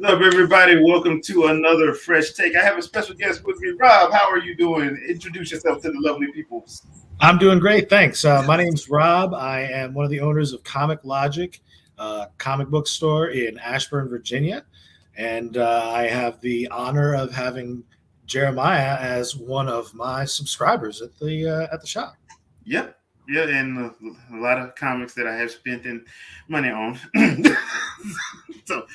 What's up, everybody? Welcome to another fresh take. I have a special guest with me. Rob, how are you doing? Introduce yourself to the lovely people. I'm doing great, thanks. My name's Rob. I am one of the owners of Comic Logic, comic book store in Ashburn, Virginia, and I have the honor of having Jeremiah as one of my subscribers at the shop. Yep. Yeah, and a lot of comics that I have spent in money on. so,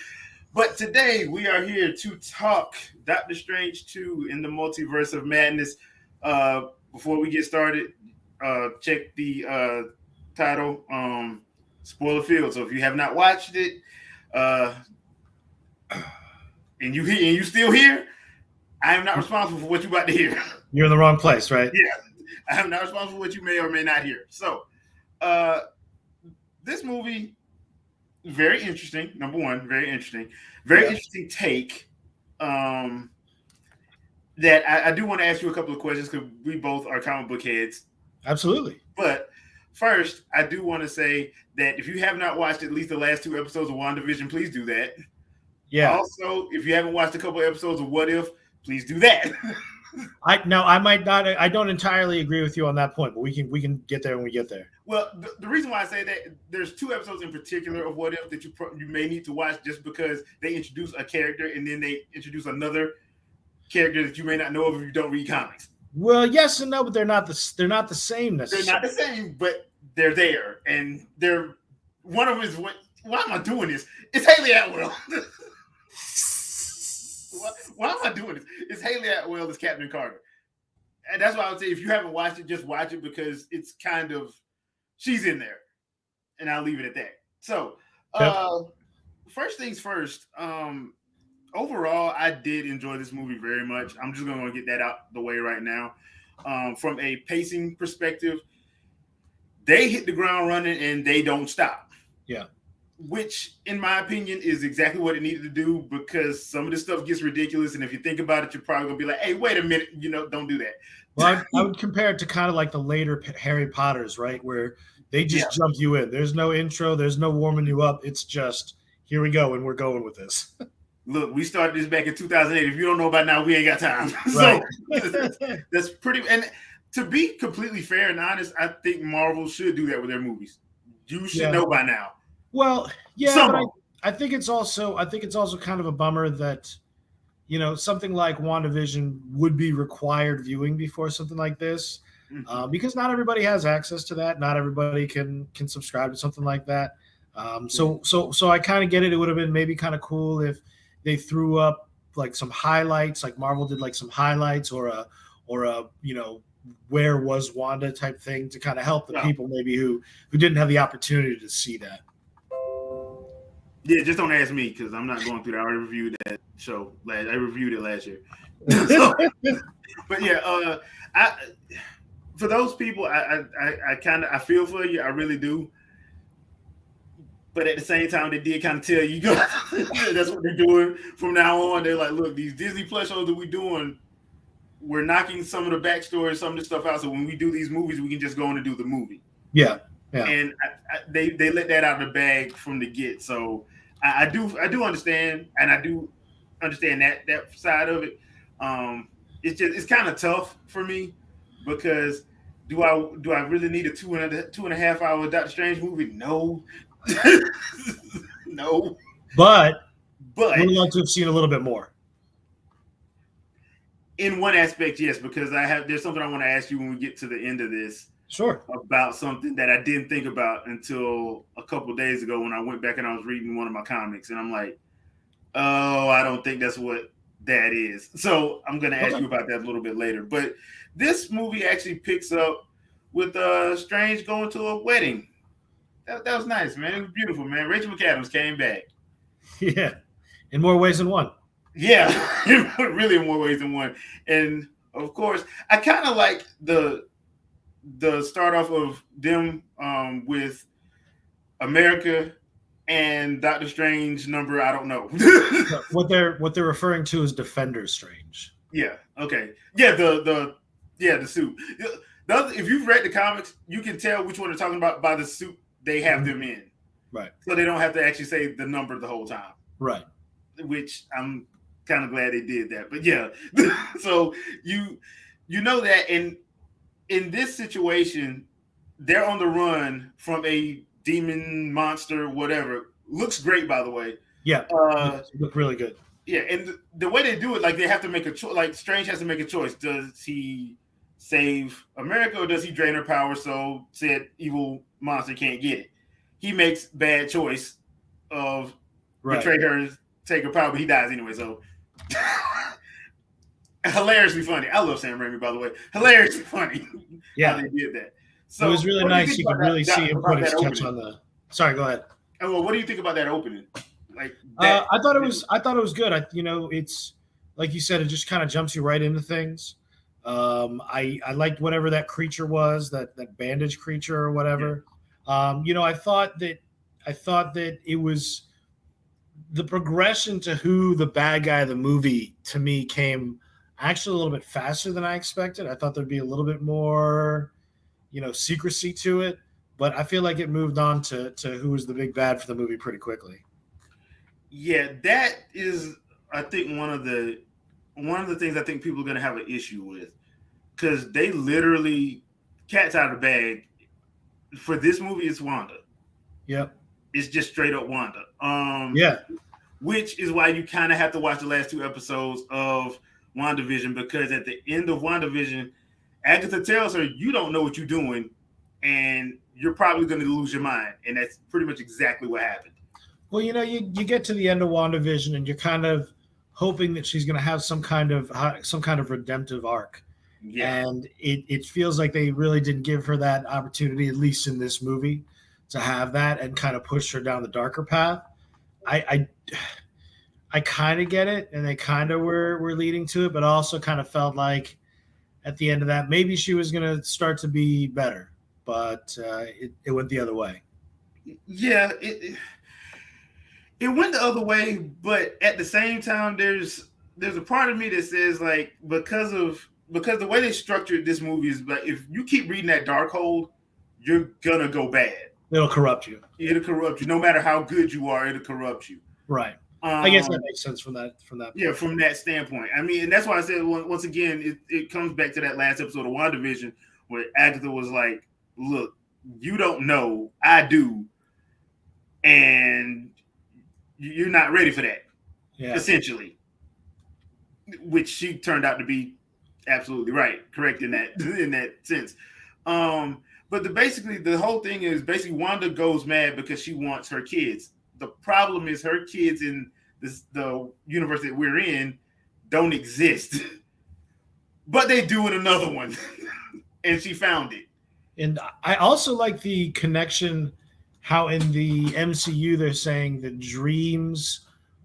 but today we are here to talk Doctor Strange 2 in the Multiverse of Madness. Before we get started, check the title, spoiler field. So if you have not watched it, and you still here, I am not responsible for what you're about to hear. You're in the wrong place, right? Yeah, I am not responsible for what you may or may not hear. So, this movie, very interesting. Number one, very interesting. Very interesting take. That I do want to ask you a couple of questions because we both are comic book heads. Absolutely. But first, I do want to say that if you have not watched at least the last 2 episodes of WandaVision, please do that. Yeah. Also, if you haven't watched a couple of episodes of What If, please do that. I might not. I don't entirely agree with you on that point, but we can get there when we get there. Well, the reason why I say that, there's 2 episodes in particular of What If that you may need to watch just because they introduce a character and then they introduce another character that you may not know of if you don't read comics. Well, yes and no, but they're not the same necessarily. They're not the same, but they're there, and they're one of them is what. Why am I doing this? It's Haley Atwell. Why am I doing this? It's Haley Atwell as Captain Carter, and that's why I would say if you haven't watched it, just watch it because it's kind of she's in there, and I'll leave it at that. So, first things first. Overall, I did enjoy this movie very much. I'm just going to get that out the way right now. From a pacing perspective, they hit the ground running and they don't stop. Yeah. Which, in my opinion, is exactly what it needed to do because some of this stuff gets ridiculous. And if you think about it, you're probably going to be like, hey, wait a minute, don't do that. Well, I would compare it to kind of like the later Harry Potters, right? Where they just jump you in. There's no intro. There's no warming you up. It's just, here we go, and we're going with this. Look, we started this back in 2008. If you don't know about now, we ain't got time. Right. So that's pretty. And to be completely fair and honest, I think Marvel should do that with their movies. You should know by now. Well, yeah, but I think it's also kind of a bummer that something like WandaVision would be required viewing before something like this, because not everybody has access to that. Not everybody can subscribe to something like that. So I kind of get it. It would have been maybe kind of cool if they threw up like some highlights, like Marvel did, like some highlights or a where was Wanda type thing to kind of help the people maybe who didn't have the opportunity to see that. Yeah, just don't ask me because I'm not going through that. I already reviewed that show. I reviewed it last year. But yeah, for those people, I feel for you. I really do. But at the same time, they did kind of tell you that's what they're doing from now on. They're like, look, these Disney Plus shows that we're doing, we're knocking some of the backstory, some of the stuff out. So when we do these movies, we can just go on and do the movie. Yeah. And they let that out of the bag from the get. So I do understand, and I do understand that side of it. It's kind of tough for me because do I really need a 2.5 hour Doctor Strange movie? No. No, but we'd like to have seen a little bit more. In one aspect, yes, because there's something I want to ask you when we get to the end of this. Sure. About something that I didn't think about until a couple of days ago when I went back and I was reading one of my comics, and I'm like, oh, I don't think that's what that is. So I'm going to ask you about that a little bit later. But this movie actually picks up with Strange going to a wedding. That was nice, man. It was beautiful, man. Rachel McAdams came back. Yeah, in more ways than one. Yeah, really in more ways than one. And of course, I kind of like the start off of them with America and Doctor Strange number. I don't know. What they're referring to is Defender Strange. Yeah. Okay. Yeah. The suit. If you've read the comics, you can tell which one they're talking about by the suit they have them in. Right. So they don't have to actually say the number the whole time. Right. which I'm kind of glad they did that. But yeah, so you know that in this situation, they're on the run from a demon monster, whatever. Looks great, by the way. Yeah, look really good. Yeah, and the way they do it, like they have to make a choice. Like Strange has to make a choice. Does he save America or does he drain her power so said evil monster can't get it? He makes bad choice of betray her, take her power, but he dies anyway. So hilariously funny. I love Sam Raimi, by the way. Hilariously funny. Yeah, how they did that. So it was really nice. You could really see him put his touch opening? on the. Sorry, go ahead. Well, what do you think about that opening? Like, I thought it was good. It's like you said, it just kind of jumps you right into things. I liked whatever that creature was, that bandage creature or whatever. Yeah. I thought that it was the progression to who the bad guy of the movie to me came actually a little bit faster than I expected. I thought there'd be a little bit more, secrecy to it, but I feel like it moved on to who was the big bad for the movie pretty quickly. Yeah, that is, I think, one of the things I think people are going to have an issue with, because they literally cat's out of the bag. For this movie, it's Wanda. Yep. It's just straight up Wanda. Yeah. Which is why you kind of have to watch the last 2 episodes of WandaVision, because at the end of WandaVision, Agatha tells her, you don't know what you're doing, and you're probably going to lose your mind. And that's pretty much exactly what happened. Well, you get to the end of WandaVision, and you're kind of hoping that she's going to have some kind of redemptive arc. Yeah. And it feels like they really didn't give her that opportunity, at least in this movie, to have that and kind of push her down the darker path. I kind of get it, and they kind of were leading to it, but I also kind of felt like at the end of that, maybe she was going to start to be better, but it went the other way. Yeah, it went the other way, but at the same time, there's a part of me that says, like, because the way they structured this movie is, like, if you keep reading that Darkhold, you're gonna go bad. It'll corrupt you. It'll corrupt you. No matter how good you are, it'll corrupt you. Right. I guess that makes sense from that. Yeah, from that standpoint. I mean, and that's why I said, once again, it comes back to that last episode of WandaVision where Agatha was like, "Look, you don't know, I do, and you're not ready for that." Yeah. Essentially, which she turned out to be absolutely right, correct in that sense. But basically the whole thing is basically Wanda goes mad because she wants her kids. The problem is her kids in the universe that we're in don't exist, but they do in another one, and she found it. And I also like the connection, how in the MCU they're saying that dreams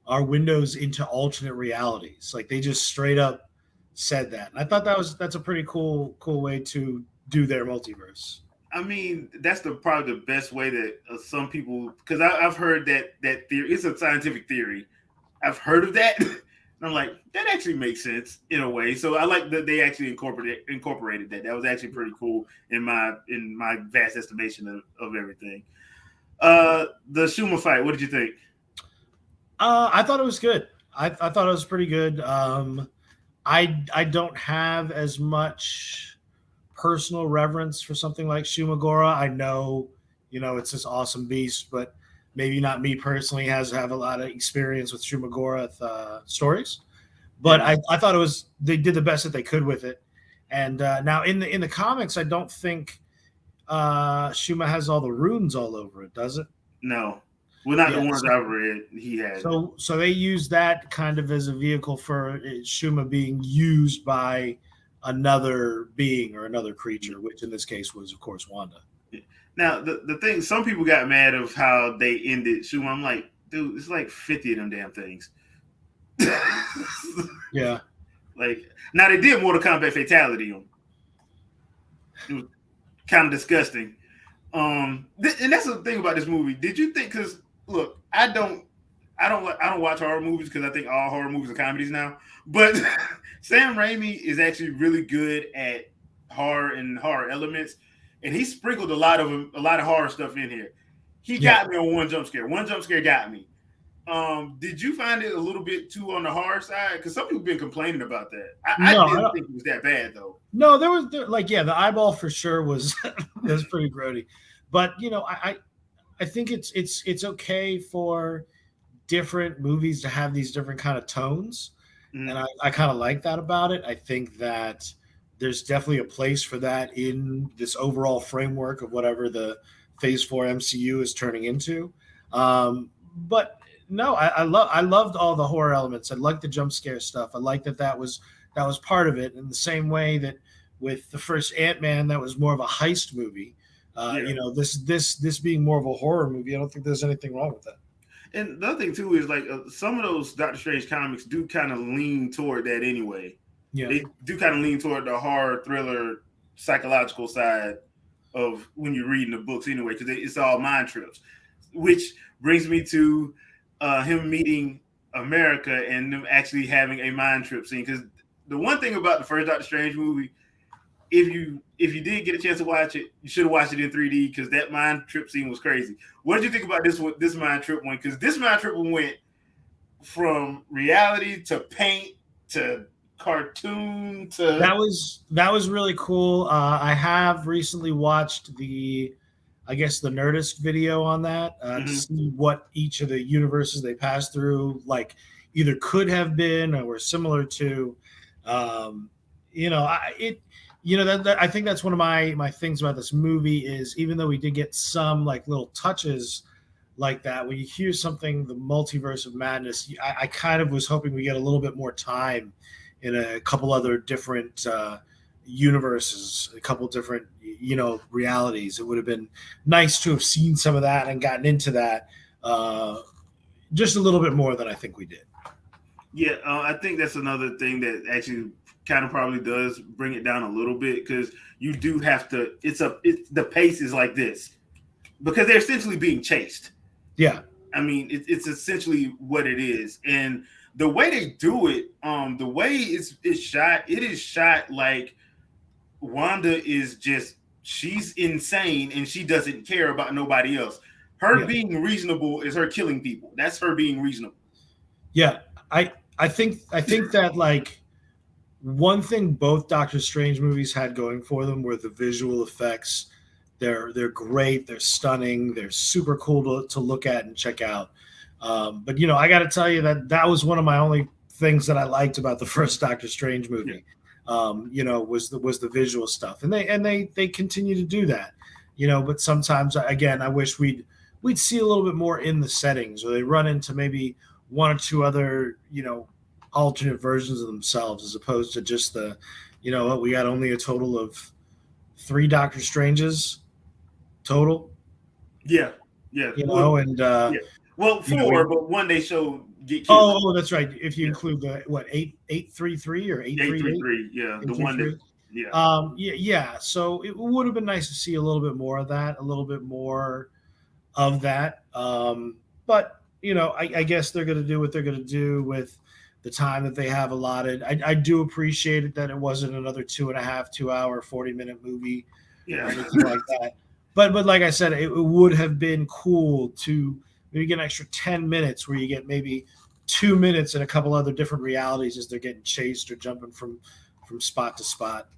are windows into alternate realities. Like they just straight up said that. And I thought that's a pretty cool way to do their multiverse. I mean, that's probably the best way that some people, because I've heard that theory. It's a scientific theory. I've heard of that, and I'm like, that actually makes sense in a way. So I like that they actually incorporated that. That was actually pretty cool in my vast estimation of everything. The Schumer fight. What did you think? I thought it was good. I thought it was pretty good. I don't have as much personal reverence for something like Shumagora. I know, it's this awesome beast, but maybe not me personally have a lot of experience with Shumagora stories. But yeah. I thought they did the best that they could with it. And now in the comics, I don't think Shuma has all the runes all over it, does it? No. Well, not the ones I've read. He has. So they use that kind of as a vehicle for Shuma being used by another being or another creature, which in this case was, of course, Wanda. Now, the thing, some people got mad of how they ended Shuma. I'm like, dude, it's like 50 of them damn things. Yeah. Like, now they did Mortal Kombat Fatality on him. It was kind of disgusting. And that's the thing about this movie. Did you think? Because look, I don't watch horror movies because I think all horror movies are comedies now. But Sam Raimi is actually really good at horror and horror elements, and he sprinkled a lot of horror stuff in here. He got me on one jump scare. One jump scare got me. Did you find it a little bit too on the hard side? Because some people have been complaining about that. I No, didn't think it was that bad though. no, the eyeball for sure was was pretty grody, but I think it's okay for different movies to have these different kind of tones, and I kind of like that about it. I think that there's definitely a place for that in this overall framework of whatever the Phase 4 MCU is turning into. But no, I loved all the horror elements. I liked the jump scare stuff. I liked that was part of it. In the same way that with the first Ant-Man, that was more of a heist movie. This being more of a horror movie, I don't think there's anything wrong with that. And the other thing too is like some of those Doctor Strange comics do kind of lean toward that anyway. Yeah, they do kind of lean toward the horror, thriller, psychological side of when you're reading the books anyway, because it's all mind trips. Which brings me to him meeting America and them actually having a mind trip scene. Because the one thing about the first Doctor Strange movie, if you did get a chance to watch it, you should have watched it in 3D because that mind trip scene was crazy. What did you think about this mind trip one? Because this mind trip one went from reality to paint to cartoon to that was really cool. I have recently watched the Nerdist video on that to see what each of the universes they passed through like either could have been or were similar to. I think that's one of my things about this movie is even though we did get some like little touches like that, when you hear something, the multiverse of madness, I kind of was hoping we get a little bit more time in a couple other different universes, a couple different, realities. It would have been nice to have seen some of that and gotten into that just a little bit more than I think we did. Yeah, I think that's another thing that actually kind of probably does bring it down a little bit because you do have to. The pace is like this because they're essentially being chased. Yeah, I mean it's essentially what it is, and the way they do it, the way it's shot, it is shot like Wanda is she's insane and she doesn't care about nobody else. Her being reasonable is her killing people. That's her being reasonable. Yeah, I think that like one thing both Doctor Strange movies had going for them were the visual effects. They're great. They're stunning. They're super cool to look at and check out. But I got to tell you that was one of my only things that I liked about the first Doctor Strange movie. Was the visual stuff, and they continue to do that. But sometimes again, I wish we'd see a little bit more in the settings, or they run into maybe one or two other alternate versions of themselves as opposed to just the we got only a total of 3 Doctor Stranges total. Yeah. Well, 4, but one they showed get killed. Oh, that's right. If you include the 833 or 838? Yeah, the one that yeah. So it would have been nice to see a little bit more of that, a little bit more of that. But I guess they're going to do what they're going to do with the time that they have allotted. I do appreciate it that it wasn't another 2 hour, 40-minute movie, or anything like that. But like I said, it would have been cool to maybe get an extra 10 minutes where you get maybe 2 minutes in a couple other different realities as they're getting chased or jumping from spot to spot.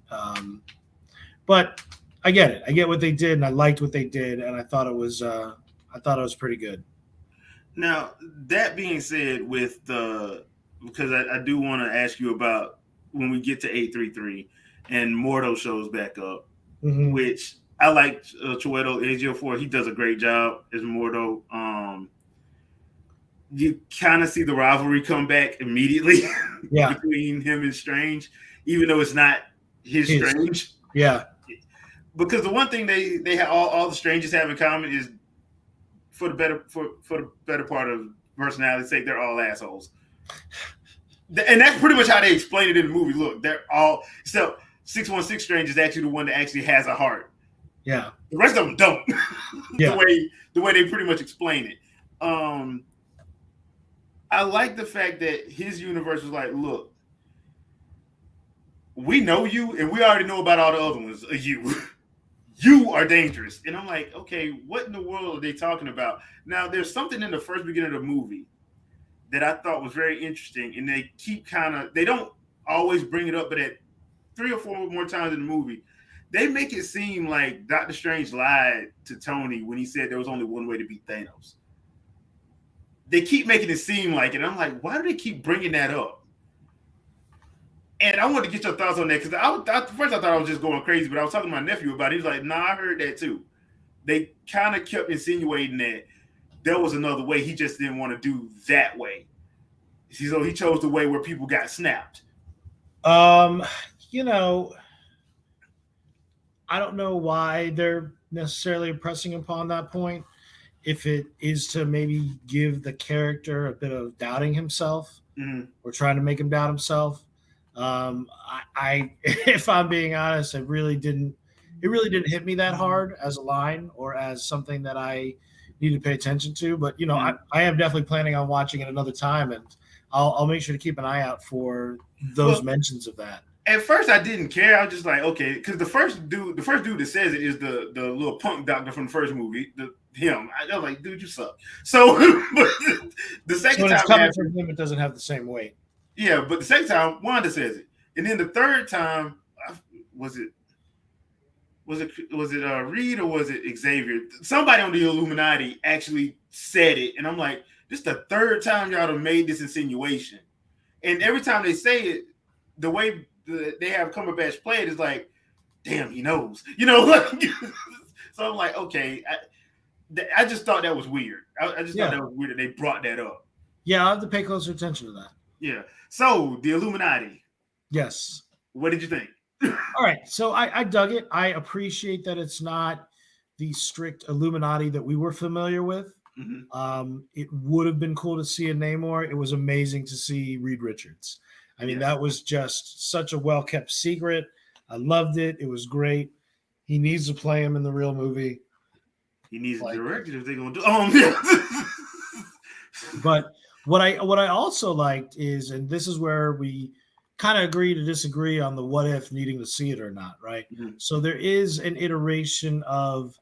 But I get it. I get what they did, and I liked what they did, and I thought it was pretty good. Now, that being said, because I do want to ask you about when we get to 833 and Mordo shows back up, which I like Chiwetel Ejiofor. He does a great job as Mordo. You kind of see the rivalry come back immediately between him and Strange, even though it's not his Strange. Yeah. Because the one thing they have all the Strangers have in common is for the better part of personality's sake, they're all assholes. And that's pretty much how they explain it in the movie. Look, they're all except 616 Strange is actually the one that actually has a heart. Yeah. The rest of them don't. the way they pretty much explain it. I like the fact that his universe was like, look, we know you, and we already know about all the other ones. You. You are dangerous. And I'm like, okay, what in the world are they talking about? Now, there's something in the first beginning of the movie that I thought was very interesting, and they don't always bring it up, but at 3 or 4 more times in the movie, they make it seem like Doctor Strange lied to Tony when he said there was only one way to beat Thanos. They keep making it seem like it. And I'm like, why do they keep bringing that up? And I wanted to get your thoughts on that, because first I thought I was just going crazy, but I was talking to my nephew about it. He was like, nah, I heard that too. They kind of kept insinuating that there was another way. He just didn't want to do that way. So he chose the way where people got snapped. You know, I don't know why they're necessarily pressing upon that point. If it is to maybe give the character a bit of doubting himself, or trying to make him doubt himself. I if I'm being honest, it really didn't hit me that hard as a line or as something that I need to pay attention to. But I am definitely planning on watching it another time, and I'll make sure to keep an eye out for those mentions of that. At first, I didn't care. I was just like, okay, because the first dude that says it is the little punk doctor from the first movie. Him. I was like, dude, you suck. So, but the second time, it's coming from him, it doesn't have the same weight. Yeah, but the second time, Wanda says it, and then the third time, was it Reed or was it Xavier? Somebody on the Illuminati actually said it, and I'm like, this is the third time y'all have made this insinuation, and every time they say it, the way they have Cumberbatch play it is like, damn, he knows, So I'm like, okay, I just thought that was weird. I just thought that was weird that they brought that up. Yeah, I'll have to pay closer attention to that. Yeah. So the Illuminati. Yes. What did you think? All right. So I dug it. I appreciate that it's not the strict Illuminati that we were familiar with. Mm-hmm. It would have been cool to see a Namor. It was amazing to see Reed Richards. I mean, that was just such a well-kept secret. I loved it. It was great. He needs to play him in the real movie. He needs to direct it if they're gonna do. But what I also liked is, and this is where we kind of agree to disagree on the what if needing to see it or not, right? Mm-hmm. So there is an iteration of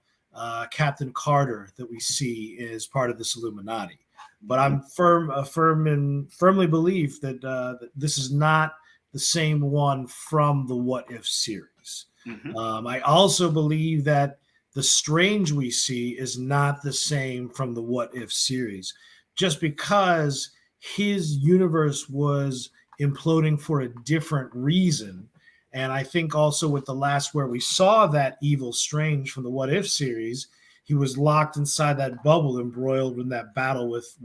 Captain Carter that we see as part of this Illuminati. But I'm firmly believe that this is not the same one from the What If series. Mm-hmm. I also believe that the Strange we see is not the same from the What If series, just because his universe was imploding for a different reason. And I think also with the last where we saw that evil Strange from the What If series, he was locked inside that bubble, embroiled in that battle with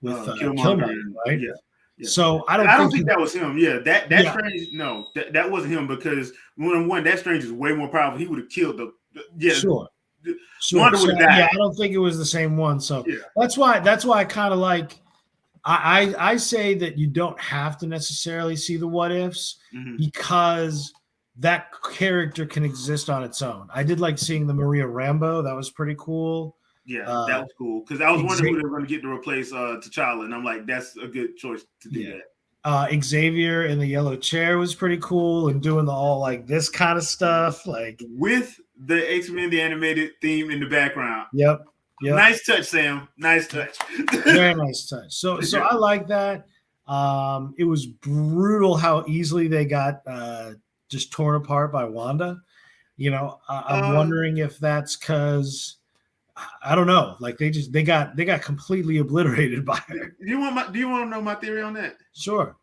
Killmonger, right? Yeah. Yeah. So I don't think that was him. Yeah, that Strange. No, that wasn't him, because one that Strange is way more powerful. He would have killed the. Yeah, sure. Wanda would have died. Yeah, I don't think it was the same one. So that's why I kind of like. I say that you don't have to necessarily see the what ifs, because that character can exist on its own. I did like seeing the Maria Rambeau. That was pretty cool. Yeah, that was cool, because I was wondering who they were going to get to replace T'Challa, and I'm like, that's a good choice to do that. Xavier in the yellow chair was pretty cool, and doing the all like this kind of stuff, like with the X-Men the animated theme in the background. Yep. Nice touch, Sam. Nice touch. Very nice touch. So I like that. It was brutal how easily they got just torn apart by Wanda. I'm wondering if that's because I don't know. Like they got completely obliterated by her. Do you want to know my theory on that? Sure.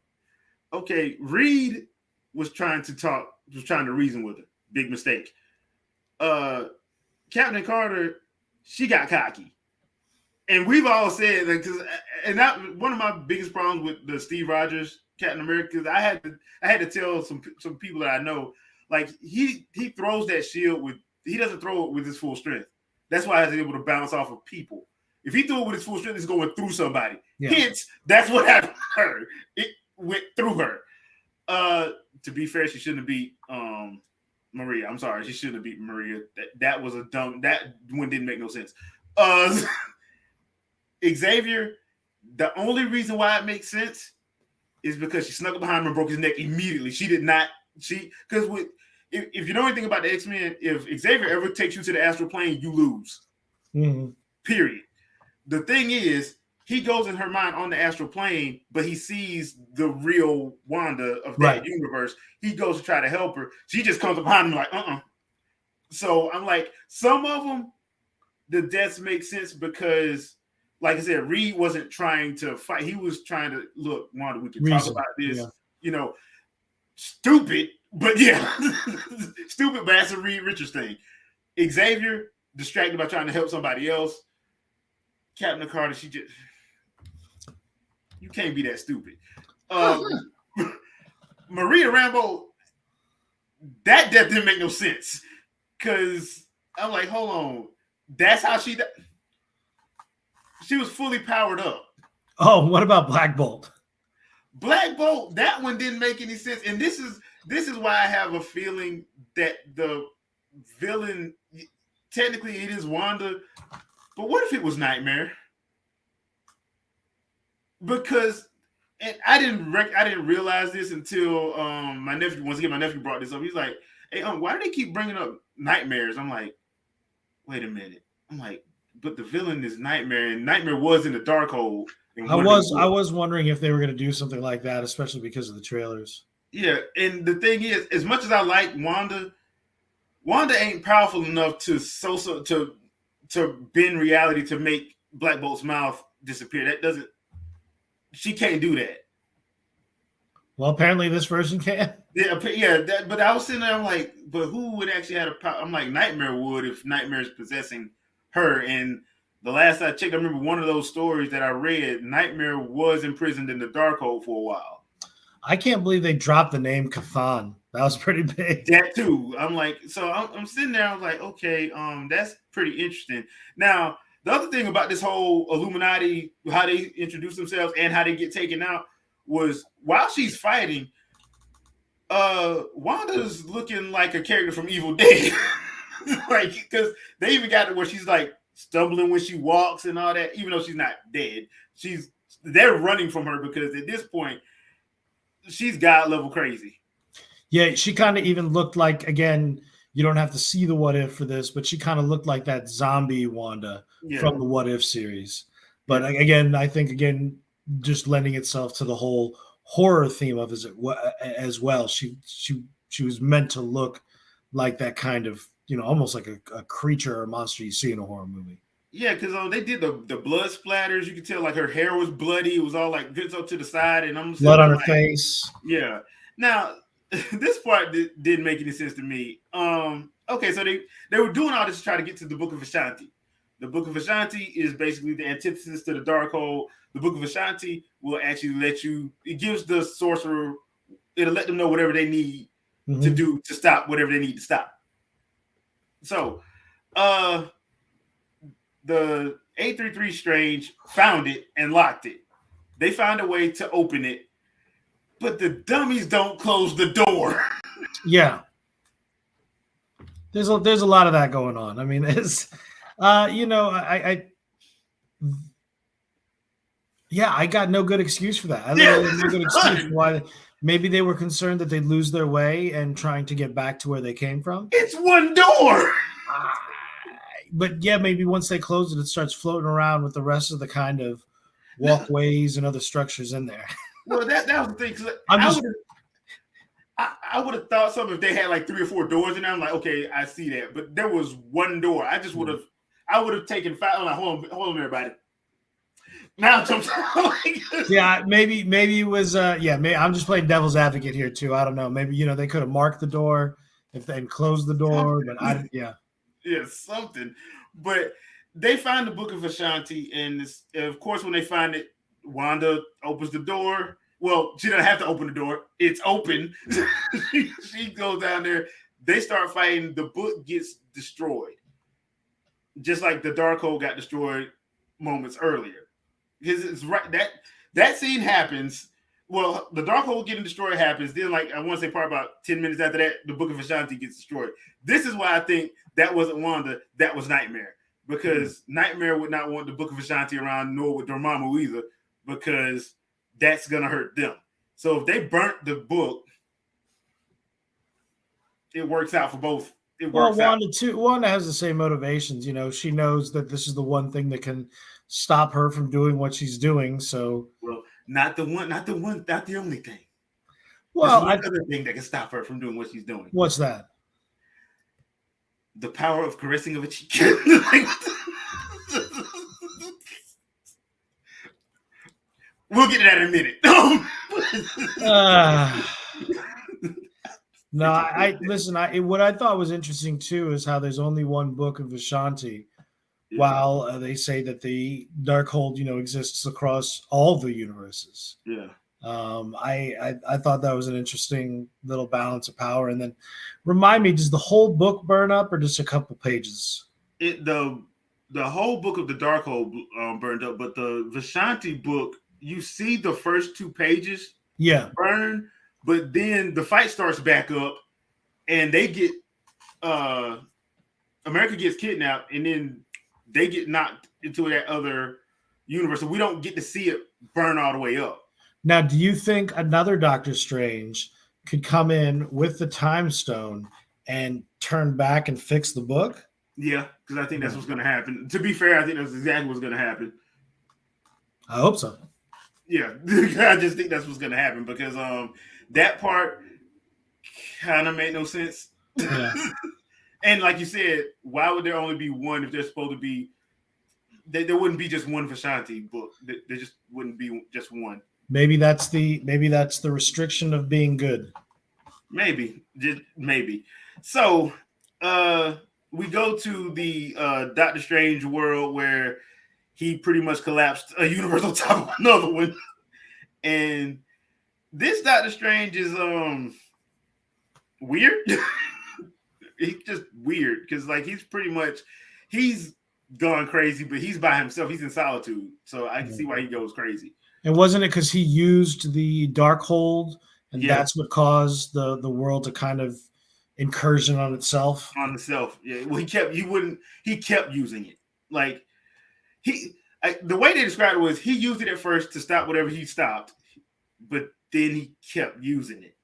Okay, Reed was trying to reason with her. Big mistake. Captain Carter, she got cocky, and we've all said that one of my biggest problems with the Steve Rogers Captain America, is I had to tell some people that I know, like he throws that shield he doesn't throw it with his full strength. That's why he's able to bounce off of people. If he threw it with his full strength, it's going through somebody. Yeah. Hence, that's what happened to her. It went through her. To be fair, she shouldn't have beat Maria. I'm sorry, she shouldn't have beat Maria. That was that one didn't make no sense. Xavier, the only reason why it makes sense is because she snuck behind him and broke his neck immediately. She did not. Because if you know anything about the X-Men, if Xavier ever takes you to the astral plane, you lose. Mm-hmm. Period. The thing is, he goes in her mind on the astral plane, but he sees the real Wanda of that Right. universe. He goes to try to help her. She just comes behind him like, So I'm like, some of them, the deaths make sense because, like I said, Reed wasn't trying to fight. He was trying to look, Wanda, we can talk about this. Yeah. You know, stupid, but yeah, stupid, but that's a Reed Richards thing. Xavier, distracted by trying to help somebody else. Captain Carter, she just, you can't be that stupid. Maria Rambo, that death didn't make no sense. Because I'm like, hold on. That's how she was fully powered up. Oh, what about Black Bolt? Black Bolt, that one didn't make any sense. And this is why I have a feeling that the villain, technically it is Wanda, but what if it was Nightmare? Because, and I didn't realize this until my nephew brought this up. He's like, hey, why do they keep bringing up nightmares? I'm like, wait a minute. I'm like, but the villain is Nightmare, and Nightmare was in the Darkhold. I was wondering if they were going to do something like that, especially because of the trailers. Yeah, and the thing is, as much as I like Wanda ain't powerful enough to bend reality to make Black Bolt's mouth disappear. She can't do that. Well, apparently this version can. Yeah, but I was sitting there, I'm like, but who would actually have a power? I'm like, Nightmare would if Nightmare is possessing her. And the last I checked, I remember one of those stories that I read, Nightmare was imprisoned in the Darkhold for a while. I can't believe they dropped the name Cathan. That was pretty big. That too. I'm like, so I'm sitting there, I'm like, okay, that's pretty interesting. Now, the other thing about this whole Illuminati, how they introduce themselves and how they get taken out, was while she's fighting, Wanda's looking like a character from Evil Dead. Like, because they even got it where she's like stumbling when she walks and all that, even though she's not dead. They're running from her because at this point, she's God level crazy. Yeah, she kind of even looked like, again, you don't have to see the What If for this, but she kind of looked like that zombie Wanda from the What If series. But again, I think, just lending itself to the whole horror theme of it as well. She was meant to look like that kind of, almost like a creature or monster you see in a horror movie. Yeah, because they did the blood splatters. You could tell like her hair was bloody. It was all like bits up to the side, and I'm blood on her face. Yeah. Now this part didn't make any sense to me. Okay, so they were doing all this to try to get to the Book of Ashanti. The Book of Ashanti is basically the antithesis to the Darkhold. The Book of Ashanti will actually it gives the sorcerer, it'll let them know whatever they need to do to stop whatever they need to stop. So, the 833 Strange found it and locked it. They found a way to open it, but the dummies don't close the door. Yeah. There's a lot of that going on. I mean, it's, I got no good excuse for that. I literally have no good excuse for why. Maybe they were concerned that they'd lose their way and trying to get back to where they came from. It's one door. But yeah, maybe once they close it, it starts floating around with the rest of the kind of walkways and other structures in there. Well, that was the thing. I would have thought something if they had like 3 or 4 doors in there. I'm like, okay, I see that. But there was one door. I would have taken 5. I'm like, hold on, everybody. Now yeah, maybe it was maybe I'm just playing devil's advocate here too. I don't know. Maybe they could have marked the door if they closed the door, but something. But they find the Book of Ashanti, and of course, when they find it, Wanda opens the door. Well, she doesn't have to open the door; it's open. she goes down there. They start fighting. The book gets destroyed, just like the Darkhold got destroyed moments earlier. Because it's right that scene happens. Well, the Darkhold getting destroyed happens. Then, like I want to say, probably about 10 minutes after that, the Book of Ashanti gets destroyed. This is why I think that wasn't Wanda. That was Nightmare, because Nightmare would not want the Book of Ashanti around, nor would Dormammu either, because that's gonna hurt them. So if they burnt the book, it works out for both it Well, works out. Wanda has the same motivations. She knows that this is the one thing that can stop her from doing what she's doing. So, Well, not the one, not the one, not the only thing. There's well, one other thing that can stop her from doing what she's doing. What's that? The power of caressing of a cheek. We'll get to that in a minute. No, I listen. What I thought was interesting too is how there's only one book of Vishanti, while they say that the Darkhold, exists across all the universes. Yeah. I thought that was an interesting little balance of power. And then, remind me, does the whole book burn up or just a couple pages? The whole book of the Darkhold burned up, but the Vishanti book, you see the first 2 pages burn, but then the fight starts back up, and they get America gets kidnapped, and then they get knocked into that other universe, so we don't get to see it burn all the way up. Now, do you think another Doctor Strange could come in with the Time Stone and turn back and fix the book? Yeah, because I think that's what's going to happen. To be fair, I think that's exactly what's going to happen. I hope so. Yeah, I just think that's what's going to happen because that part kind of made no sense. Yeah. And like you said, why would there only be one if there's supposed to be? There wouldn't be just one Vishanti book. There just wouldn't be just one. Maybe that's the restriction of being good. Maybe, just maybe. So we go to the Doctor Strange world where he pretty much collapsed a universe on top of another one. And this Doctor Strange is weird. He's just weird because like he's gone crazy, but he's by himself. He's in solitude. So I can see why he goes crazy. And wasn't it because he used the Darkhold and that's what caused the world to kind of incursion on itself? On itself. Yeah. Well, he kept using it. Like the way they described it was he used it at first to stop whatever he stopped, but then he kept using it.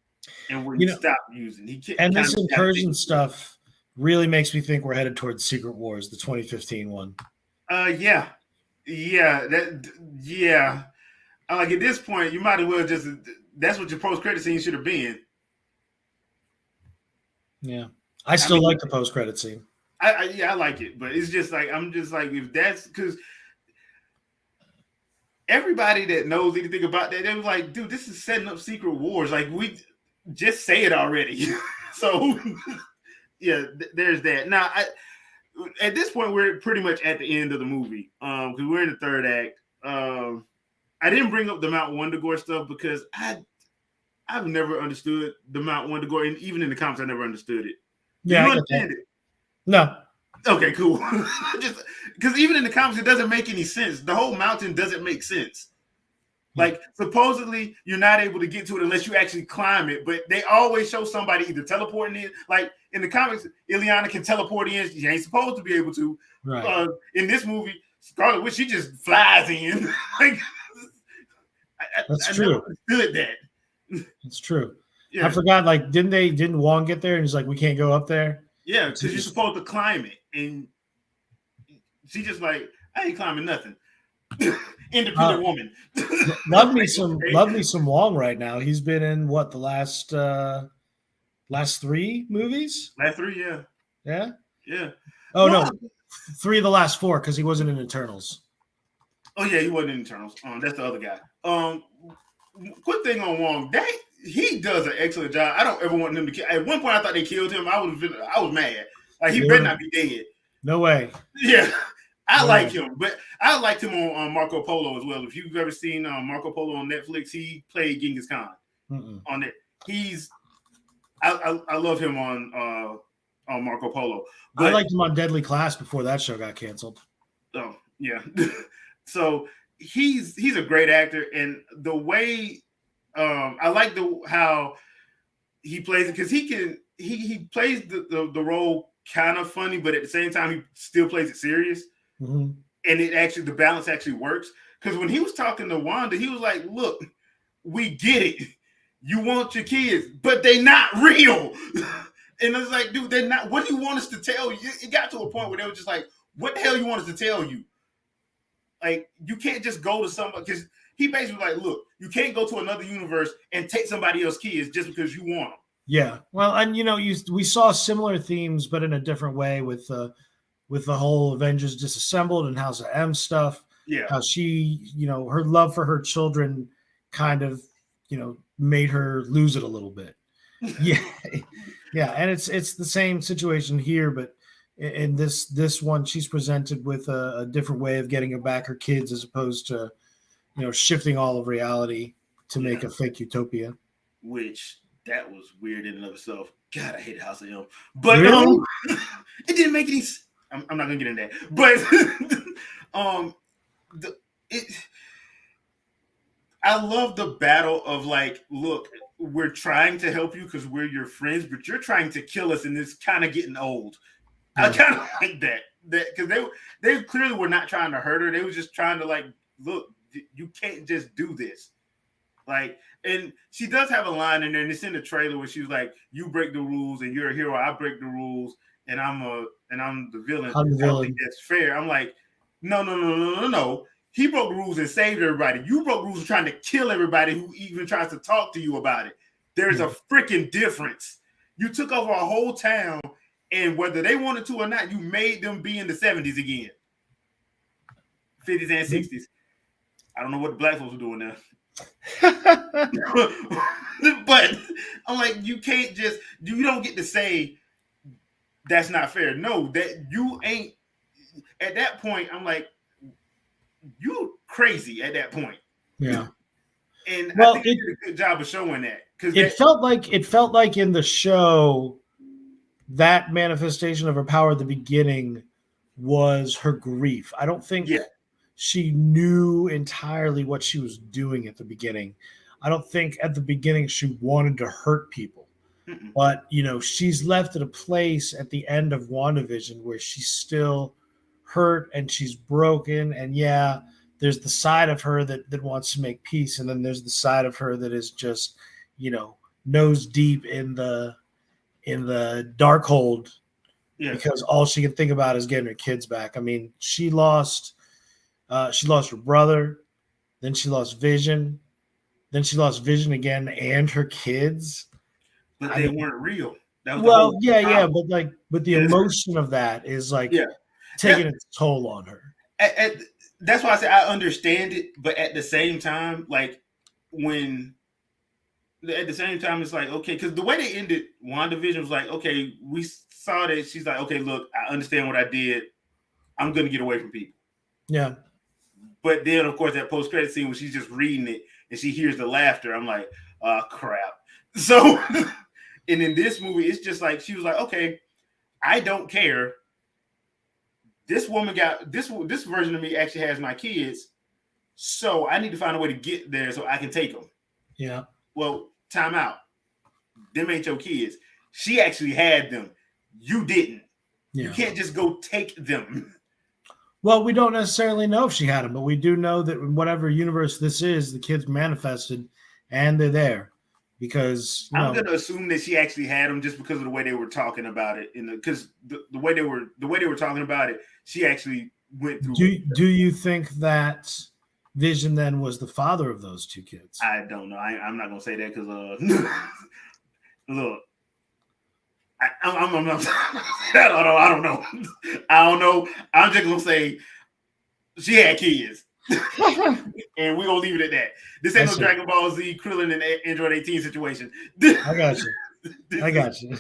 And when he stopped using it, and this incursion stuff really makes me think we're headed towards Secret Wars, the 2015 one. Yeah. Like at this point, you might as well that's what your post-credit scene should have been. Yeah. I still like the post-credit scene. I like it, but it's just like I'm just like if that's because everybody that knows anything about that, they was like, dude, this is setting up Secret Wars. Like we just say it already. So yeah, there's that. Now at this point we're pretty much at the end of the movie. Because we're in the third act. I didn't bring up the Mount Wundagore stuff because I've never understood the Mount Wundagore, and even in the comics, I never understood it. Do you understand it? No. Okay, cool. Just because even in the comics, it doesn't make any sense. The whole mountain doesn't make sense. Like supposedly, you're not able to get to it unless you actually climb it. But they always show somebody either teleporting in. Like in the comics, Ileana can teleport in. She ain't supposed to be able to. Right. In this movie, Scarlet Witch, she just flies in. Like. That's I true. never understood that. It's true. Yeah. I forgot. Like, didn't Wong get there? And he's like, we can't go up there. Yeah, because you're supposed to climb it, and she just like, I ain't climbing nothing. Independent woman. love me some Wong right now. He's been in what the last 3 movies? Last 3, yeah. Yeah. Yeah. Oh no, 3 of the last 4 because he wasn't in Eternals. Oh yeah, he wasn't in Eternals. That's the other guy. Quick thing on Wong, he does an excellent job. I don't ever want him to kill. At one point, I thought they killed him. I was mad. Like he better not be dead. No way. Yeah, I like him, but I liked him on Marco Polo as well. If you've ever seen Marco Polo on Netflix, he played Genghis Khan on it. I love him on Marco Polo. But, I liked him on Deadly Class before that show got canceled. Oh yeah. So he's a great actor, and the way I like how he plays it because he plays the role kind of funny, but at the same time he still plays it serious, and the balance actually works. Because when he was talking to Wanda, he was like, "Look, we get it. You want your kids, but they not real." And it's like, dude, they're not. What do you want us to tell you? It got to a point where they were just like, what the hell you want us to tell you? Like, you can't just go to somebody, because he basically like, look, you can't go to another universe and take somebody else's kids just because you want them. Yeah, well, and we saw similar themes, but in a different way with the whole Avengers Disassembled and House of M stuff. Yeah, how she, her love for her children kind of, made her lose it a little bit. Yeah, yeah, and it's the same situation here, but in this one, she's presented with a different way of getting back her kids, as opposed to, shifting all of reality to make a fake utopia. Which that was weird in and of itself. God, I hate House of M, but really? It didn't make any. I'm not gonna get into that, but I love the battle of like, look, we're trying to help you because we're your friends, but you're trying to kill us, and it's kind of getting old. Yeah. I kind of like that because they clearly were not trying to hurt her. They were just trying to like, look, you can't just do this. Like, and she does have a line in there, and it's in the trailer where she was like, "You break the rules, and you're a hero. I break the rules, and I'm the villain. I'm the villain. I don't think that's fair." I'm like, no. He broke the rules and saved everybody. You broke rules and trying to kill everybody who even tries to talk to you about it. There's a freaking difference. You took over a whole town, and whether they wanted to or not, you made them be in the 70s again. 50s and 60s. I don't know what the black folks are doing now. But I'm like, you don't get to say that's not fair. No, that you ain't. At that point, I'm like, you crazy at that point. Yeah. And I think they did a good job of showing that. Because it felt like in the show, that manifestation of her power at the beginning was her grief. I don't think she knew entirely what she was doing at the beginning. I don't think at the beginning she wanted to hurt people. Mm-mm. But, she's left at a place at the end of WandaVision where she's still hurt and she's broken. And there's the side of her that wants to make peace. And then there's the side of her that is just, nose deep in the dark hold because all she can think about is getting her kids back. I mean, she lost her brother, then she lost Vision, then she lost Vision again and her kids. But they weren't real. That was but the emotion of that is like taking its toll on her. That's why I say I understand it, but at the same time, it's like, okay, because the way they ended WandaVision was like, okay, we saw that she's like, okay, look, I understand what I did. I'm going to get away from people. Yeah. But then, of course, that post-credit scene when she's just reading it and she hears the laughter, I'm like, oh, crap. So, and in this movie, it's just like, she was like, okay, I don't care. This woman got, this version of me actually has my kids, so I need to find a way to get there so I can take them. Yeah. Well, time out. Them ain't your kids. She actually had them. You didn't. Yeah. You can't just go take them. Well, we don't necessarily know if she had them, but we do know that in whatever universe this is, the kids manifested and they're there. Because I'm going to assume that she actually had them just because of the way they were talking about it. Because the way they were talking about it, she actually went through. Do you think that Vision then was the father of those two kids? I don't know. I'm not going to say that because look, I'm not. I don't know. I don't know. I'm just going to say she had kids. And we're going to leave it at that. This ain't no Dragon Ball Z, Krillin, and Android 18 situation. I got you.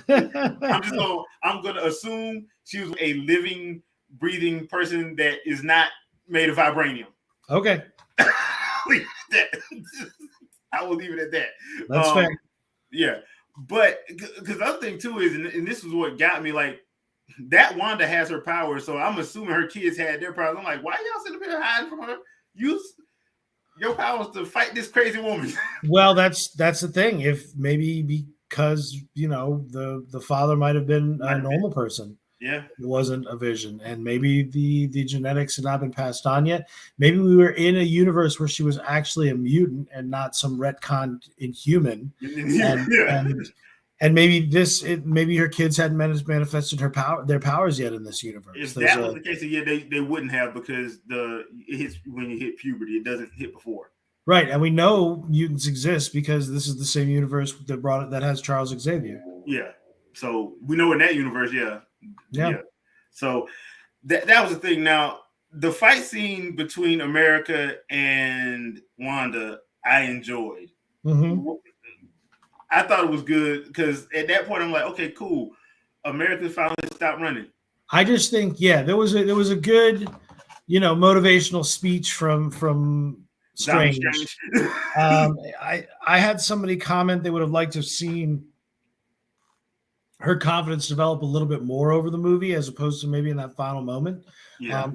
I'm going to assume she was a living, breathing person that is not made of vibranium. Okay. I will leave it at that. That's fair. Yeah. But because the other thing too is, and this is what got me, like, that Wanda has her power, so I'm assuming her kids had their powers. I'm like, why y'all sitting there hiding from her? Use your powers to fight this crazy woman. Well, that's the thing. If maybe because the father might have been a normal person. Yeah, it wasn't a Vision, and maybe the genetics had not been passed on yet. Maybe we were in a universe where she was actually a mutant and not some retconned inhuman, And maybe her kids hadn't manifested their powers yet in this universe. If that was the case, yeah, they wouldn't have, because it hits when you hit puberty. It doesn't hit before. Right, and we know mutants exist because this is the same universe that has Charles Xavier. Yeah, so we know in that universe, yeah. So that was the thing. Now, the fight scene between America and Wanda, I enjoyed. Mm-hmm. I thought it was good because at that point I'm like, okay, cool. America finally stopped running. I just think, there was a good, motivational speech from Strange. I had somebody comment they would have liked to have seen her confidence develop a little bit more over the movie, as opposed to maybe in that final moment. Yeah.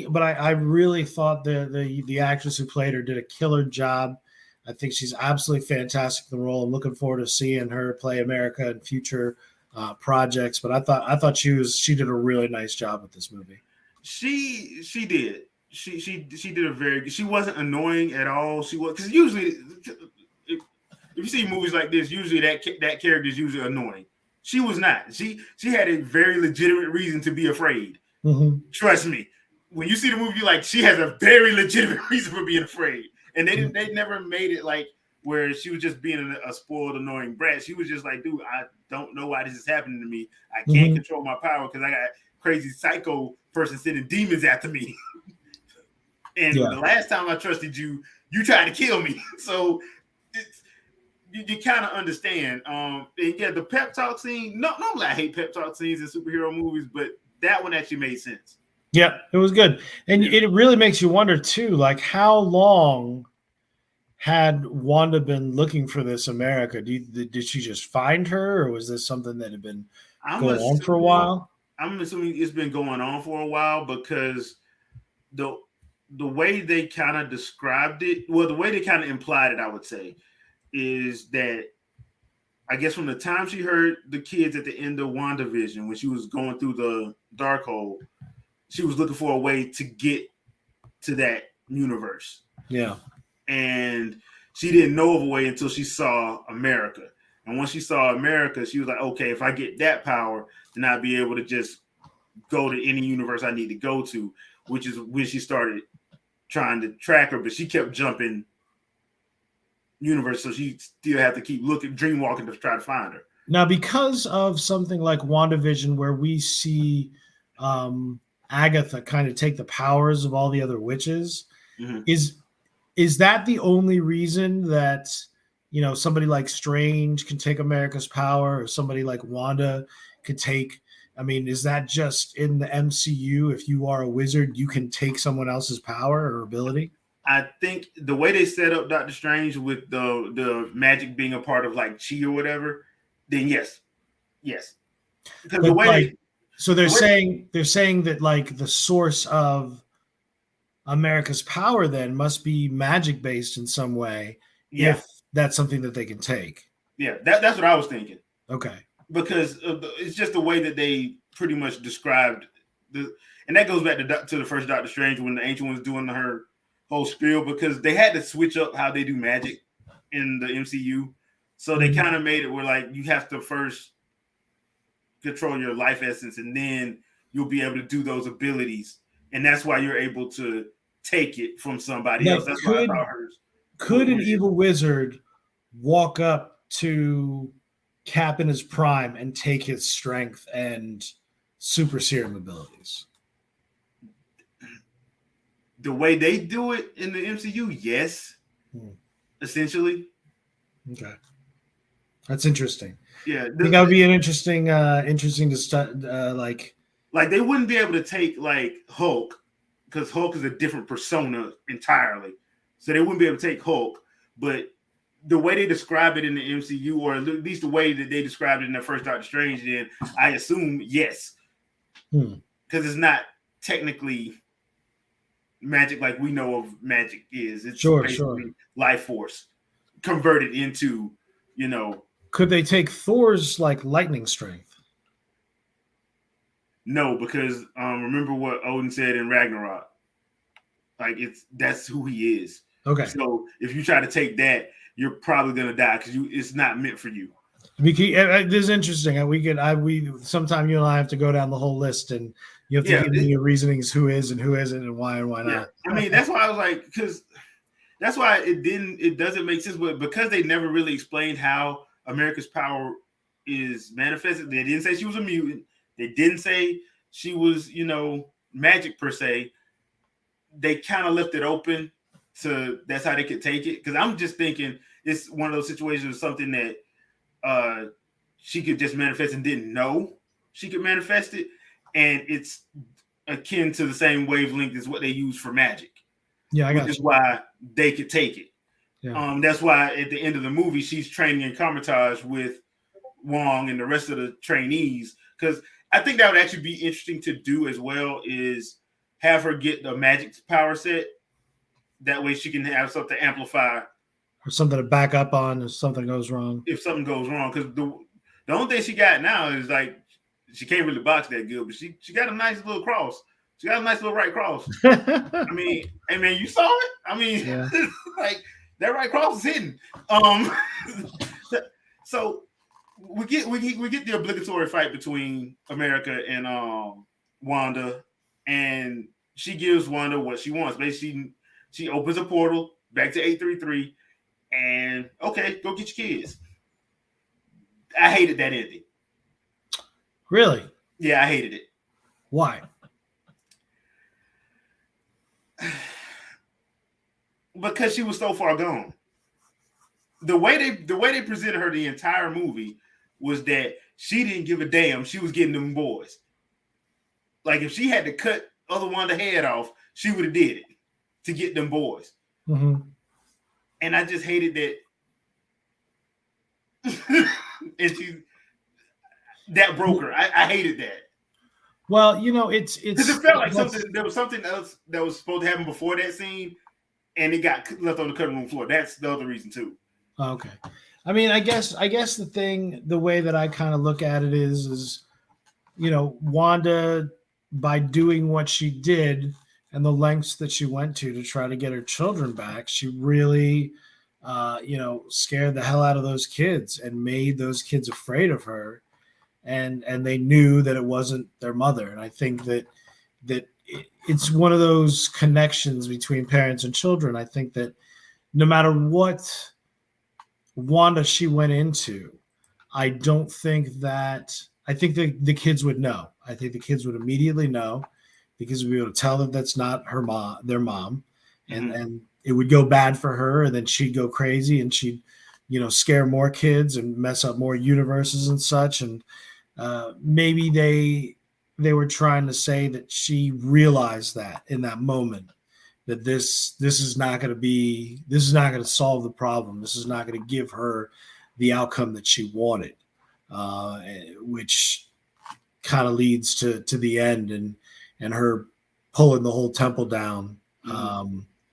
But I really thought the actress who played her did a killer job. I think she's absolutely fantastic in the role. I'm looking forward to seeing her play America in future projects. But I thought she did a really nice job with this movie. She did. She did a very good. She wasn't annoying at all. She was, because usually if you see movies like this, usually that character is usually annoying. She was not. She had a very legitimate reason to be afraid. Mm-hmm. Trust me. When you see the movie, like, she has a very legitimate reason for being afraid. And they never made it like where she was just being a spoiled, annoying brat. She was just like, dude, I don't know why this is happening to me. I can't control my power because I got crazy psycho person sending demons after me. And the last time I trusted you, you tried to kill me. So you kind of understand. And the pep talk scene. Normally I hate pep talk scenes in superhero movies, but that one actually made sense. Yeah, it was good. And it really makes you wonder too, like, how long had Wanda been looking for this America? Did she just find her, or was this something that had been going on for a while? I'm assuming it's been going on for a while, because the way they kind of described it, the way they kind of implied it, I would say, is that I guess from the time she heard the kids at the end of WandaVision, when she was going through the Darkhold, she was looking for a way to get to that universe. Yeah. And she didn't know of a way until she saw America. And once she saw America, she was like, okay, if I get that power, then I'll be able to just go to any universe I need to go to, which is when she started trying to track her, but she kept jumping universe, so she still had to keep dream walking to try to find her. Now, because of something like WandaVision, where we see Agatha kind of take the powers of all the other witches, is that the only reason that somebody like Strange can take America's power, or somebody like Wanda could take? I mean, is that just in the MCU? If you are a wizard, you can take someone else's power or ability? I think the way they set up Doctor Strange with the magic being a part of like chi or whatever, then yes. Because the way they're saying that like the source of America's power then must be magic based in some way. Yeah. If that's something that they can take. Yeah, that's what I was thinking. Okay. Because it's just the way that they pretty much described and that goes back to the first Doctor Strange, when the Ancient One's doing her whole spiel, because they had to switch up how they do magic in the MCU. So they kind of made it where like you have to first control your life essence, and then you'll be able to do those abilities. And that's why you're able to take it from somebody else. That's why I thought hers. Could an evil wizard walk up to Cap in his prime and take his strength and super serum abilities? The way they do it in the MCU, yes. Essentially. Okay. That's interesting. Yeah. I think that would be an interesting to start like they wouldn't be able to take like Hulk, because Hulk is a different persona entirely. So they wouldn't be able to take Hulk, but the way they describe it in the MCU, or at least the way that they described it in the first Doctor Strange, then I assume yes. Because it's not technically magic like we know of magic is. It's basically life force converted into, Could they take Thor's like lightning strength? No, because remember what Odin said in Ragnarok. Like that's who he is. Okay. So if you try to take that, you're probably gonna die because it's not meant for you. This is interesting. We sometime you and I have to go down the whole list, and you have to give me your reasonings, who is and who isn't, and why not. I mean, that's why I was like, because that's why it doesn't make sense, but because they never really explained how America's power is manifested. They didn't say she was a mutant. They didn't say she was, magic per se. They kind of left it open to that's how they could take it. Because I'm just thinking it's one of those situations of something that she could just manifest and didn't know she could manifest it, and it's akin to the same wavelength as what they use for magic. Yeah, which is why they could take it. Yeah. That's why at the end of the movie, she's training in Kamar-Taj with Wong and the rest of the trainees. Because I think that would actually be interesting to do as well, is have her get the magic power set. That way she can have something to amplify. Or something to back up on if something goes wrong. If something goes wrong. Because the only thing she got now is like, she can't really box that good, but she got a nice little cross. She got a nice little right cross. I mean, hey man, you saw it? I mean, like that right cross is hidden. So we get the obligatory fight between America and Wanda, and she gives Wanda what she wants. Basically, she opens a portal back to 833, and okay, go get your kids. I hated that ending. Really? Yeah, I hated it. Why? Because she was so far gone. The way they presented her the entire movie was that she didn't give a damn. She was getting them boys. Like if she had to cut other Wanda head off, she would have did it to get them boys. Mm-hmm. And I just hated that. And that broke her. I hated that. Well, it's because it felt like there was something else that was supposed to happen before that scene, and it got left on the cutting room floor. That's the other reason too. Okay, I mean, I guess the way that I kind of look at it is Wanda, by doing what she did and the lengths that she went to try to get her children back, she really, scared the hell out of those kids and made those kids afraid of her. And they knew that it wasn't their mother. And I think that it's one of those connections between parents and children. I think that no matter what Wanda she went into, I think the kids would know. I think the kids would immediately know, because we'd be able to tell that that's not their mom. And it would go bad for her, and then she'd go crazy, and she'd, scare more kids and mess up more universes and such. And maybe they were trying to say that she realized that in that moment, that this is not going to solve the problem. This is not going to give her the outcome that she wanted, which kind of leads to the end and her pulling the whole temple down.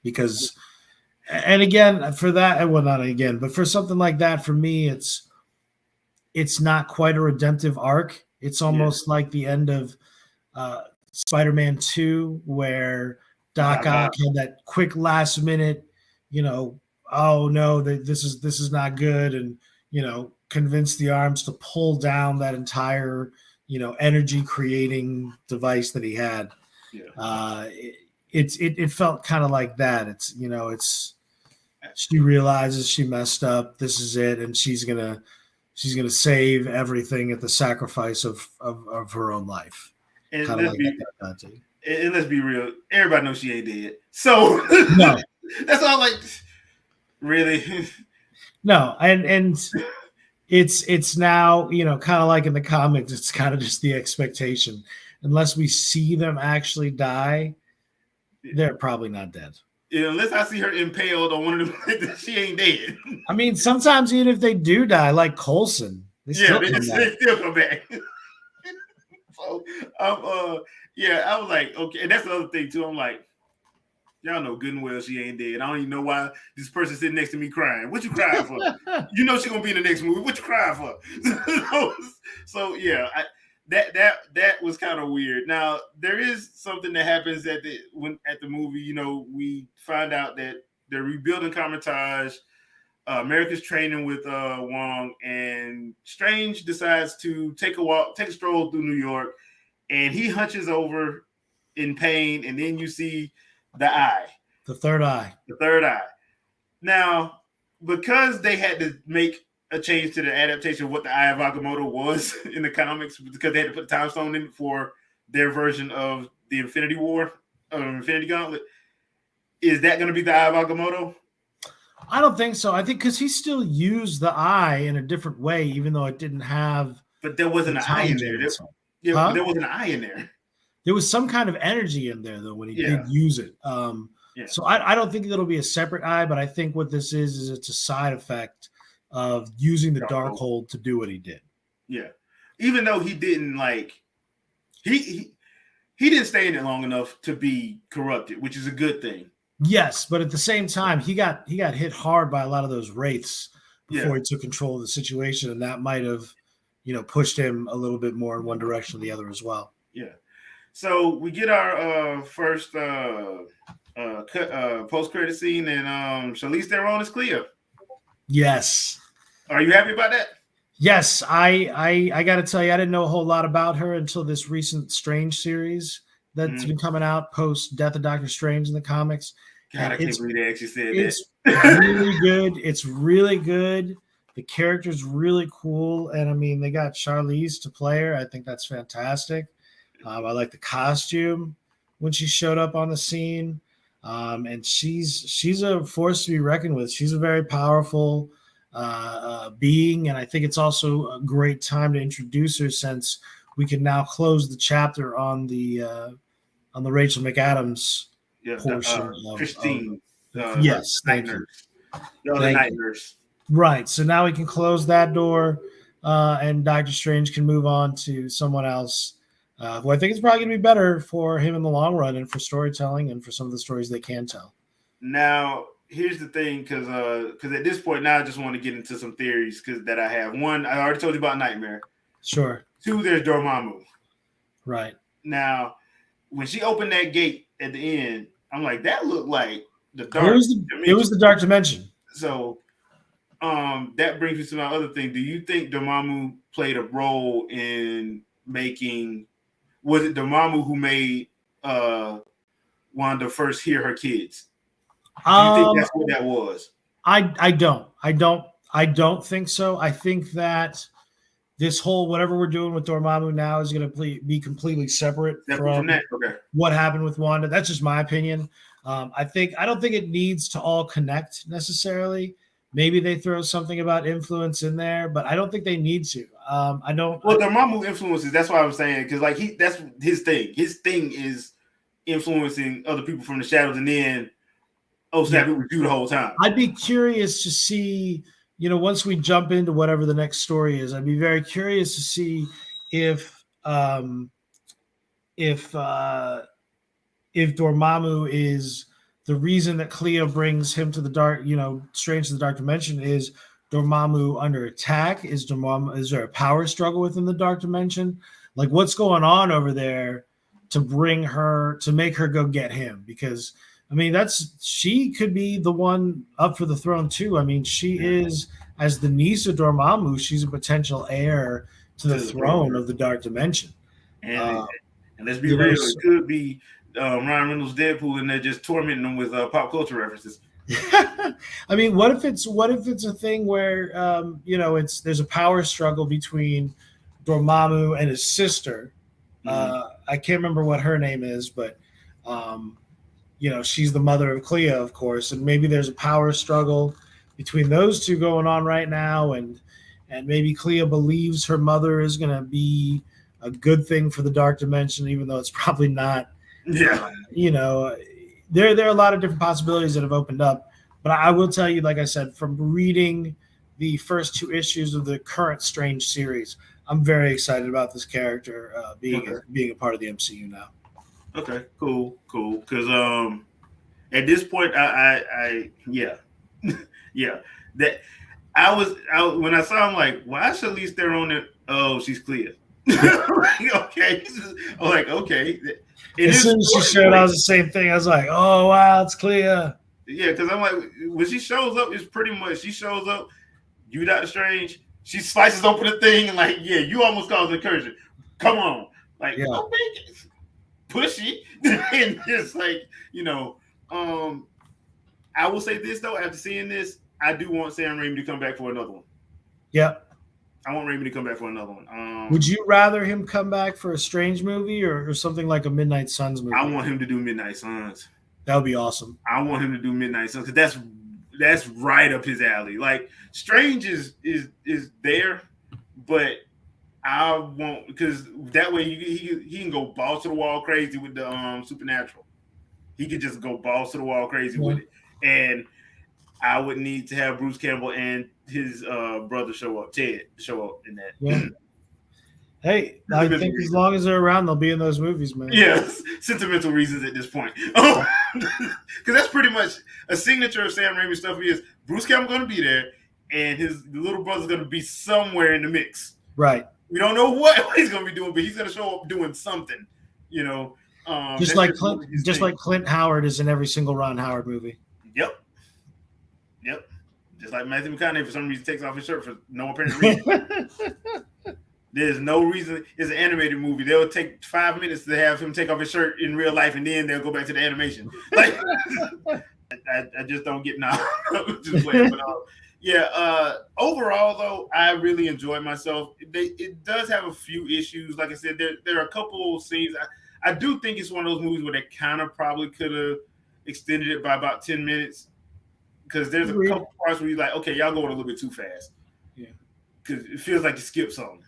Because, and again, for that, well, not again, but for something like that, for me, it's not quite a redemptive arc. It's almost like the end of Spider-Man 2, where Doc Ock had that quick last minute, oh no, this is not good, and convinced the arms to pull down that entire energy creating device that he had. It felt kind of like that. It's she realizes she messed up. This is it, and she's gonna save everything at the sacrifice of her own life. And let's be real. Everybody knows she ain't dead. So no. That's all. Like, really? No, and it's now, kind of like in the comics, it's kind of just the expectation. Unless we see them actually die, they're probably not dead. Yeah, unless I see her impaled on one of them, she ain't dead. I mean, sometimes even if they do die, like Coulson, they still come back. So, I was like, okay, and that's the other thing too. I'm like, y'all know good and well she ain't dead. I don't even know why this person sitting next to me crying. What you crying for? She's gonna be in the next movie. What you crying for? So yeah, that was kind of weird. Now there is something that happens at the movie. We find out that they're rebuilding Kamar-Taj. America's training with Wong, and Strange decides to take a stroll through New York, and he hunches over in pain, and then you see the eye, the third eye. Now, because they had to make a change to the adaptation of what the Eye of Agamotto was in the comics, because they had to put the time stone in for their version of the Infinity War, Infinity Gauntlet. Is that going to be the Eye of Agamotto? I don't think so. I think because he still used the eye in a different way, even though it didn't have. But there wasn't an eye in there. There wasn't an eye in there. There was some kind of energy in there, though, when he did use it. So I don't think it'll be a separate eye, but I think what this is it's a side effect of using the Darkhold to do what he did. Yeah. Even though he didn't he didn't stay in it long enough to be corrupted, which is a good thing. Yes, but at the same time, he got hit hard by a lot of those wraiths before he took control of the situation, and that might have, pushed him a little bit more in one direction or the other as well. Yeah. So we get our first post-credit scene, and Charlize Theron is Clea. Yes. Are you happy about that? Yes, I got to tell you, I didn't know a whole lot about her until this recent Strange series that's been coming out post Death of Doctor Strange in the comics. God, I can't believe they actually said it's that. Really good. It's really good. The character's really cool, and I mean, they got Charlize to play her. I think that's fantastic. I like the costume when she showed up on the scene, and she's a force to be reckoned with. She's a very powerful being, and I think it's also a great time to introduce her since we can now close the chapter on the Rachel McAdams portion. Christine. Yes, thank you. The night nurse. Right. So now we can close that door, and Doctor Strange can move on to someone else, who I think is probably going to be better for him in the long run and for storytelling and for some of the stories they can tell. Now, here's the thing, because at this point now I just want to get into some theories that I have. One, I already told you about Nightmare. Sure. Two, there's Dormammu. Right. Now, when she opened that gate at the end, I'm like, that looked like the dark. It was the dark dimension. So, that brings me to my other thing. Do you think Dormammu played a role in making? Was it Dormammu who made Wanda first hear her kids? Do you think that's what that was? I don't think so. I think that this whole whatever we're doing with Dormammu now is going to be completely separate from that. Okay. What happened with Wanda. That's just my opinion. I don't think it needs to all connect necessarily. Maybe they throw something about influence in there, but I don't think they need to. I don't. Well, Dormammu influences. That's why I was saying, because that's his thing. His thing is influencing other people from the shadows, and then snap, it was you the whole time. I'd be curious to see. Once we jump into whatever the next story is, I'd be very curious to see if Dormammu is the reason that Clea brings him to the dark, Strange to the dark dimension. Is Dormammu under attack? Is there a power struggle within the dark dimension? Like, what's going on over there to make her go get him? Because I mean, she could be the one up for the throne too. I mean, she is, as the niece of Dormammu, she's a potential heir to the throne of the dark dimension. And let's be real, it could be Ryan Reynolds' Deadpool, and they're just tormenting them with pop culture references. I mean, what if it's a thing where there's a power struggle between Dormammu and his sister. I can't remember what her name is, but she's the mother of Clea, of course, and maybe there's a power struggle between those two going on right now, and maybe Clea believes her mother is going to be a good thing for the dark dimension, even though it's probably not. Yeah. There are a lot of different possibilities that have opened up, but I will tell you, like I said, from reading the first two issues of the current Strange series, I'm very excited about this character being a part of the MCU now. Okay, cool. Because at this point, I that I was when I saw him, like, why is Charlize Theron there? Oh, she's Clea. Okay, As soon as she showed, I was the same thing. I was like, oh wow, it's Clea. Yeah, because I'm like, when she shows up, it's pretty much she shows up. You Doctor Strange. She slices open the thing and like, yeah, you almost caused incursion. Come on, like, Yeah. okay, pushy, and it's like, I will say this though. After seeing this, I do want Sam Raimi to come back for another one. Yep. I want Raimi to come back for another one. Would you rather him come back for a Strange movie or something like a Midnight Suns movie? I want him to do Midnight Suns. That would be awesome. I want him to do Midnight Suns because that's right up his alley. Like Strange is there, but I won't, because that way he can go balls to the wall crazy with the Supernatural. He could just go balls to the wall crazy with it, and I would need to have Bruce Campbell and his brother Ted show up in that. Yeah. Hey, I think as long as they're around, they'll be in those movies, man. Yes, sentimental reasons at this point. Because that's pretty much a signature of Sam Raimi stuff. Is Bruce Campbell going to be there, and his little brother's going to be somewhere in the mix. Right. We don't know what he's going to be doing, but he's going to show up doing something. Just like Clint Howard is in every single Ron Howard movie. Yep. Just like Matthew McConaughey, for some reason, takes off his shirt for no apparent reason. There's no reason. It's an animated movie. They'll take 5 minutes to have him take off his shirt in real life, and then they'll go back to the animation. Like, I just don't get now. Just playing, but overall, though, I really enjoyed myself. It does have a few issues. Like I said, there are a couple of scenes. I do think it's one of those movies where they kind of probably could have extended it by about 10 minutes. Because there's a couple parts where you're like, okay, y'all going a little bit too fast. Yeah. Because it feels like you skipped something.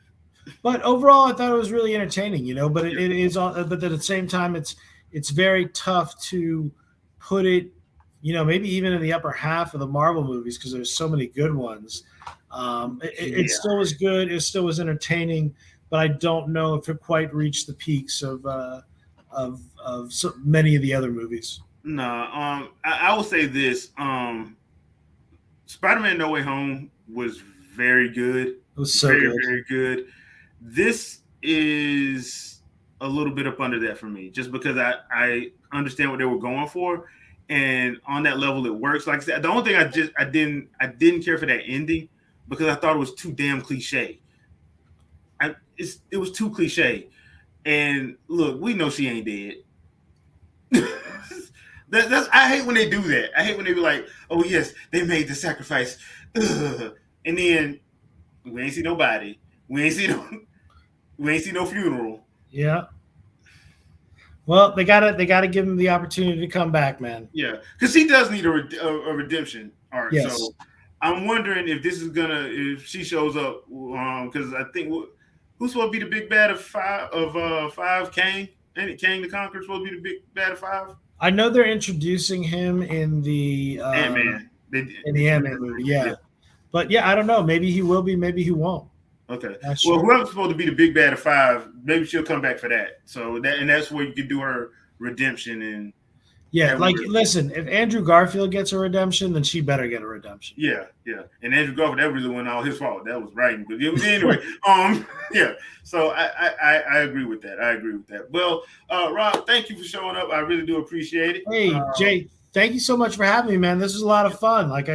But overall, I thought it was really entertaining, But it is, but at the same time, it's very tough to put it, maybe even in the upper half of the Marvel movies because there's so many good ones. It still was good. It still was entertaining, but I don't know if it quite reached the peaks of so many of the other movies. No, I will say this: Spider-Man: No Way Home was very good. It was so very, very good. This is a little bit up under that for me, just because I understand what they were going for, and on that level, it works. Like I said, the only thing I didn't care for that ending because I thought it was too damn cliche. It was too cliche, and look, we know she ain't dead. I hate when they do that. I hate when they be like, "Oh yes, they made the sacrifice," and then we ain't see nobody. We ain't see no funeral. Yeah. Well, they gotta give him the opportunity to come back, man. Yeah, because he does need a redemption arc. Yes. So I'm wondering if this is if she shows up, because I think who's supposed to be the big bad of five? Kang, ain't it? Kang the Conqueror supposed to be the big bad of 5. I know they're introducing him in the Ant-Man. In the Ant-Man movie, yeah. But I don't know. Maybe he will be. Maybe he won't. Okay. Well, whoever's supposed to be the big bad of 5, maybe she'll come back for that. So that's where you can do her redemption and. Yeah, listen, if Andrew Garfield gets a redemption, then she better get a redemption. Yeah. And Andrew Garfield, that really wasn't all his fault. That was writing. But anyway, yeah. So I agree with that. Well, Rob, thank you for showing up. I really do appreciate it. Hey, Jay, thank you so much for having me, man. This was a lot of fun. Like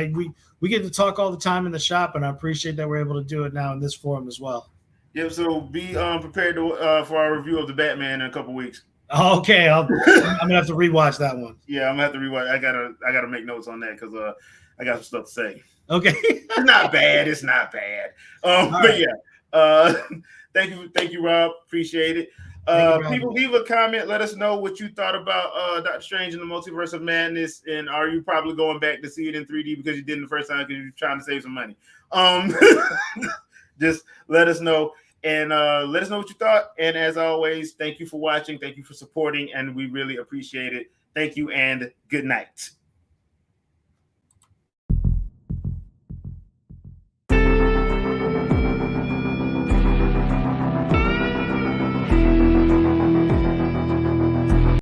we get to talk all the time in the shop, and I appreciate that we're able to do it now in this forum as well. Yeah, so be prepared for our review of the Batman in a couple weeks. Okay, I'm gonna have to rewatch that one. Yeah, I'm gonna have to rewatch. I gotta make notes on that because I got some stuff to say. Okay, it's not bad. But right. Yeah, thank you, Rob. Appreciate it. People, leave a comment. Let us know what you thought about Doctor Strange in the Multiverse of Madness, and are you probably going back to see it in 3D because you didn't the first time because you're trying to save some money? Just let us know. And let us know what you thought. And as always, thank you for watching. Thank you for supporting. And we really appreciate it. Thank you and good night.